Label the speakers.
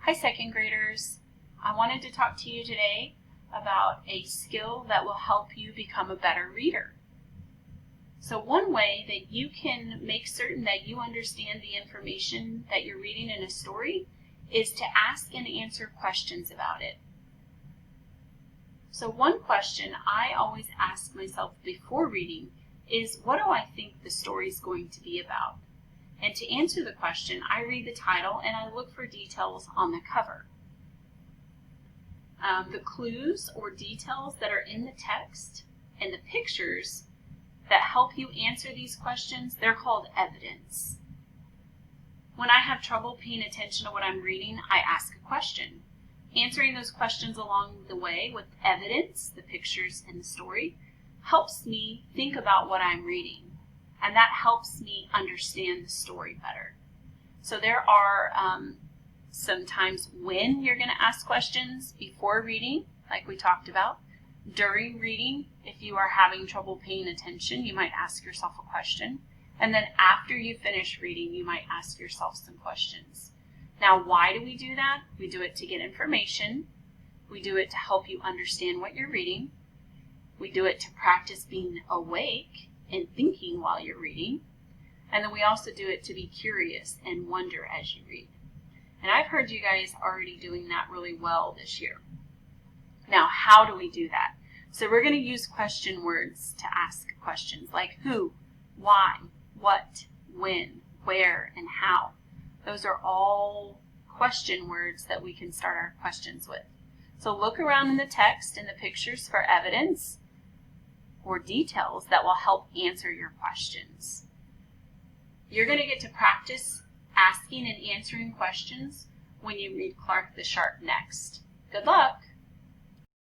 Speaker 1: Hi second graders, I wanted to talk to you today about a skill that will help you become a better reader. So one way that you can make certain that you understand the information that you're reading in a story is to ask and answer questions about it. So one question I always ask myself before reading is, what do I think the story is going to be about? And to answer the question, I read the title and I look for details on the cover. The clues or details that are in the text and the pictures that help you answer these questions, they're called evidence. When I have trouble paying attention to what I'm reading, I ask a question. Answering those questions along the way with evidence, the pictures and the story, helps me think about what I'm reading. And that helps me understand the story better. So there are some times when you're going to ask questions before reading, like we talked about. During reading, if you are having trouble paying attention, you might ask yourself a question. And then after you finish reading, you might ask yourself some questions. Now, why do we do that? We do it to get information. We do it to help you understand what you're reading. We do it to practice being awake and thinking while you're reading. And then we also do it to be curious and wonder as you read. And I've heard you guys already doing that really well this year. Now, how do we do that? So we're going to use question words to ask questions like who, why, what, when, where, and how. Those are all question words that we can start our questions with. So look around in the text and the pictures for evidence or details that will help answer your questions. You're going to get to practice asking and answering questions when you read Clark the Sharp next. Good luck!